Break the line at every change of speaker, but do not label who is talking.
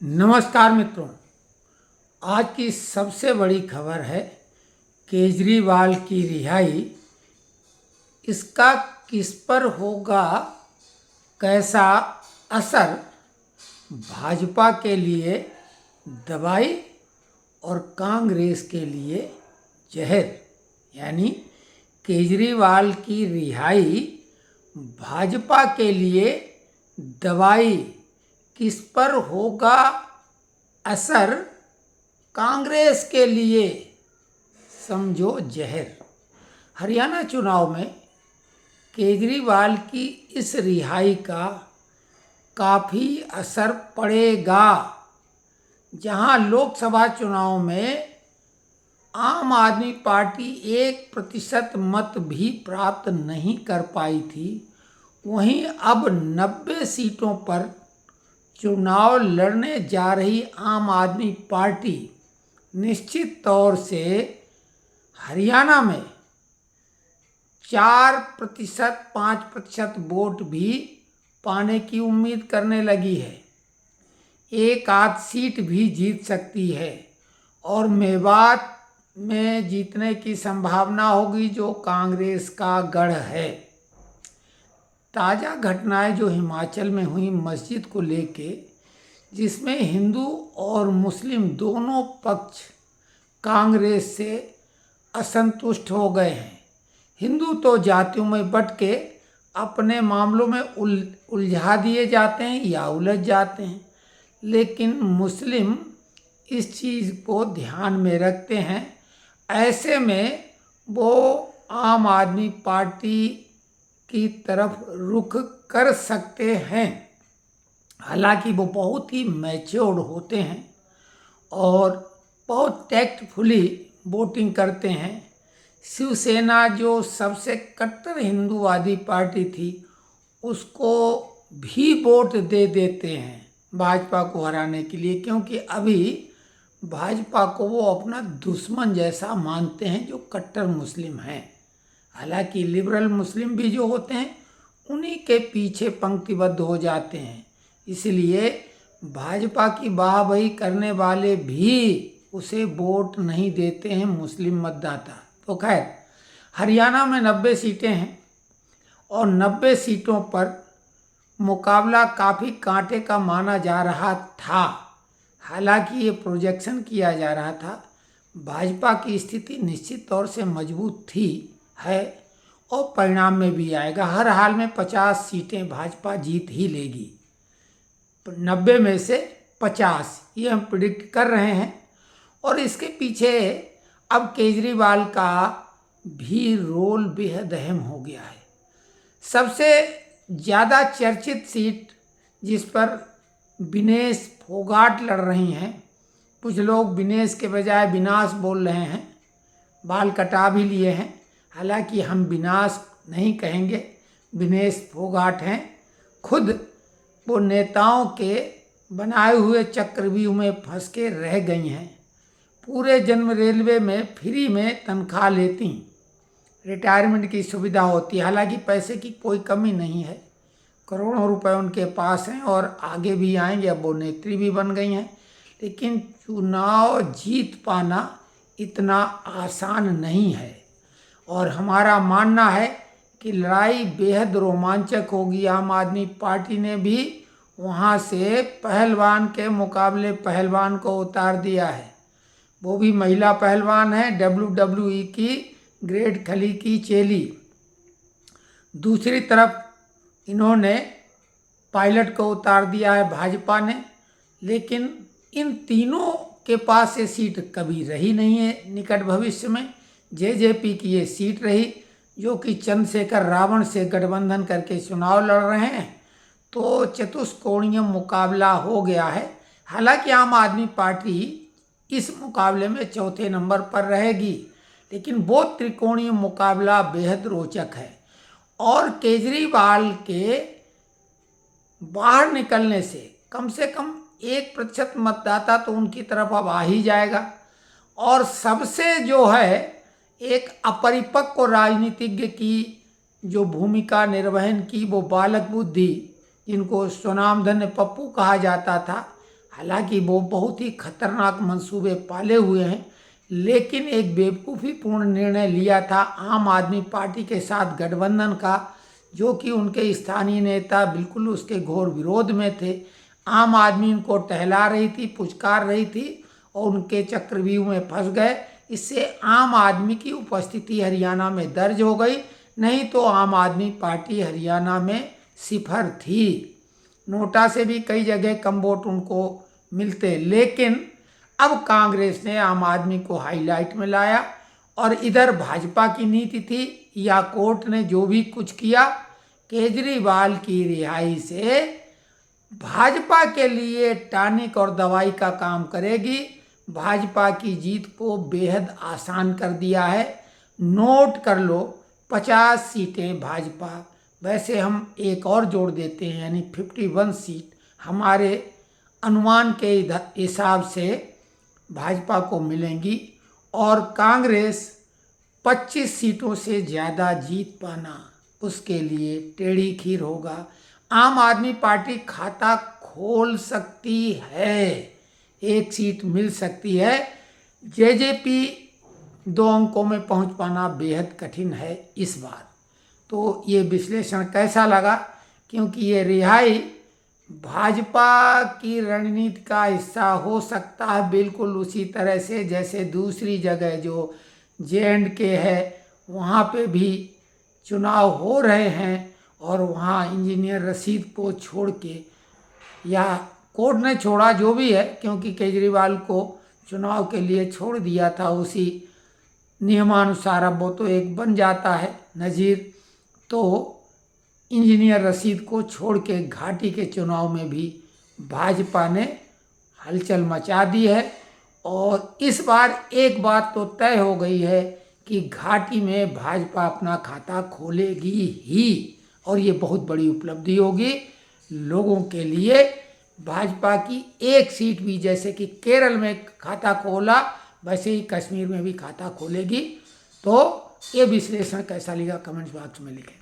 नमस्कार मित्रों। आज की सबसे बड़ी खबर है केजरीवाल की रिहाई। इसका किस पर होगा कैसा असर? भाजपा के लिए दवाई और कांग्रेस के लिए जहर। यानी केजरीवाल की रिहाई भाजपा के लिए दवाई, किस पर होगा असर? कांग्रेस के लिए समझो जहर। हरियाणा चुनाव में केजरीवाल की इस रिहाई का काफ़ी असर पड़ेगा। जहां लोकसभा चुनाव में आम आदमी पार्टी 1% मत भी प्राप्त नहीं कर पाई थी, वहीं अब 90 सीटों पर चुनाव लड़ने जा रही आम आदमी पार्टी निश्चित तौर से हरियाणा में 4%, 5% वोट भी पाने की उम्मीद करने लगी है। एक आध सीट भी जीत सकती है और मेवात में जीतने की संभावना होगी, जो कांग्रेस का गढ़ है। ताज़ा घटनाएं जो हिमाचल में हुई मस्जिद को लेके, जिसमें हिंदू और मुस्लिम दोनों पक्ष कांग्रेस से असंतुष्ट हो गए हैं। हिंदू तो जातियों में बंट के अपने मामलों में उलझा दिए जाते हैं या उलझ जाते हैं, लेकिन मुस्लिम इस चीज़ को ध्यान में रखते हैं। ऐसे में वो आम आदमी पार्टी की तरफ रुख कर सकते हैं। हालांकि वो बहुत ही मैच्योर्ड होते हैं और बहुत टैक्टफुली वोटिंग करते हैं। शिवसेना जो सबसे कट्टर हिंदूवादी पार्टी थी, उसको भी वोट दे देते हैं भाजपा को हराने के लिए, क्योंकि अभी भाजपा को वो अपना दुश्मन जैसा मानते हैं, जो कट्टर मुस्लिम हैं। हालांकि लिबरल मुस्लिम भी जो होते हैं, उन्हीं के पीछे पंक्तिबद्ध हो जाते हैं। इसलिए भाजपा की वाहवाही करने वाले भी उसे वोट नहीं देते हैं, मुस्लिम मतदाता। तो खैर, हरियाणा में 90 सीटें हैं और 90 सीटों पर मुकाबला काफ़ी कांटे का माना जा रहा था। हालांकि ये प्रोजेक्शन किया जा रहा था, भाजपा की स्थिति निश्चित तौर से मजबूत थी है और परिणाम में भी आएगा। हर हाल में 50 सीटें भाजपा जीत ही लेगी, 90 में से 50 ये हम प्रिडिक्ट कर रहे हैं। और इसके पीछे अब केजरीवाल का भी रोल बेहद अहम हो गया है। सबसे ज़्यादा चर्चित सीट जिस पर विनेश फोगाट लड़ रही हैं, कुछ लोग विनेश के बजाय विनाश बोल रहे हैं, बाल कटा भी लिए हैं। हालांकि हम विनाश नहीं कहेंगे, विनेश फोगाट हैं। खुद वो नेताओं के बनाए हुए चक्रव्यूह में फंस के रह गई हैं। पूरे जन्म रेलवे में फ्री में तनख्वाह लेती, रिटायरमेंट की सुविधा होती है। हालांकि पैसे की कोई कमी नहीं है, करोड़ों रुपए उनके पास हैं और आगे भी आएंगे। अब वो नेत्री भी बन गई हैं, लेकिन चुनाव जीत पाना इतना आसान नहीं है। और हमारा मानना है कि लड़ाई बेहद रोमांचक होगी। आम आदमी पार्टी ने भी वहाँ से पहलवान के मुकाबले पहलवान को उतार दिया है। वो भी महिला पहलवान है, WWE की ग्रेट खली की चेली। दूसरी तरफ इन्होंने पायलट को उतार दिया है भाजपा ने। लेकिन इन तीनों के पास ये सीट कभी रही नहीं है निकट भविष्य में। JJP की ये सीट रही, जो कि चंद्रशेखर रावण से गठबंधन करके चुनाव लड़ रहे हैं। तो चतुष्कोणीय मुकाबला हो गया है। हालांकि आम आदमी पार्टी इस मुकाबले में चौथे नंबर पर रहेगी, लेकिन वो त्रिकोणीय मुकाबला बेहद रोचक है। और केजरीवाल के बाहर निकलने से कम 1% मतदाता तो उनकी तरफ अब आ ही जाएगा। और सबसे जो है, एक अपरिपक्व राजनीतिज्ञ की जो भूमिका निर्वहन की, वो बालक बुद्धि, जिनको स्वनामधन्य पप्पू कहा जाता था, हालांकि वो बहुत ही खतरनाक मंसूबे पाले हुए हैं, लेकिन एक बेवकूफ़ीपूर्ण निर्णय लिया था आम आदमी पार्टी के साथ गठबंधन का, जो कि उनके स्थानीय नेता बिल्कुल उसके घोर विरोध में थे। आम आदमी इनको टहला रही थी, पुचकार रही थी और उनके चक्रव्यूह में फंस गए। इससे आम आदमी की उपस्थिति हरियाणा में दर्ज हो गई, नहीं तो आम आदमी पार्टी हरियाणा में सिफर थी। नोटा से भी कई जगह कम वोट उनको मिलते, लेकिन अब कांग्रेस ने आम आदमी को हाईलाइट में लाया और इधर भाजपा की नीति थी या कोर्ट ने जो भी कुछ किया, केजरीवाल की रिहाई से भाजपा के लिए टॉनिक और दवाई का काम करेगी। भाजपा की जीत को बेहद आसान कर दिया है। नोट कर लो, 50 सीटें भाजपा, वैसे हम एक और जोड़ देते हैं यानी 51 सीट हमारे अनुमान के हिसाब से भाजपा को मिलेंगी और कांग्रेस 25 सीटों से ज़्यादा जीत पाना उसके लिए टेढ़ी खीर होगा। आम आदमी पार्टी खाता खोल सकती है, एक सीट मिल सकती है। जेजेपी 2 अंकों में पहुंच पाना बेहद कठिन है इस बार। तो ये विश्लेषण कैसा लगा, क्योंकि ये रिहाई भाजपा की रणनीति का हिस्सा हो सकता है, बिल्कुल उसी तरह से जैसे दूसरी जगह जो J&K है वहाँ पे भी चुनाव हो रहे हैं और वहाँ इंजीनियर रशीद को छोड़ के, या कोर्ट ने छोड़ा जो भी है, क्योंकि केजरीवाल को चुनाव के लिए छोड़ दिया था, उसी नियमानुसार अब वो तो एक बन जाता है नज़ीर, तो इंजीनियर रशीद को छोड़ के घाटी के चुनाव में भी भाजपा ने हलचल मचा दी है। और इस बार एक बात तो तय हो गई है कि घाटी में भाजपा अपना खाता खोलेगी ही, और ये बहुत बड़ी उपलब्धि होगी लोगों के लिए। भाजपा की एक सीट भी, जैसे कि केरल में खाता खोला, वैसे ही कश्मीर में भी खाता खोलेगी। तो ये विश्लेषण कैसा लगा कमेंट्स बॉक्स में लिखें।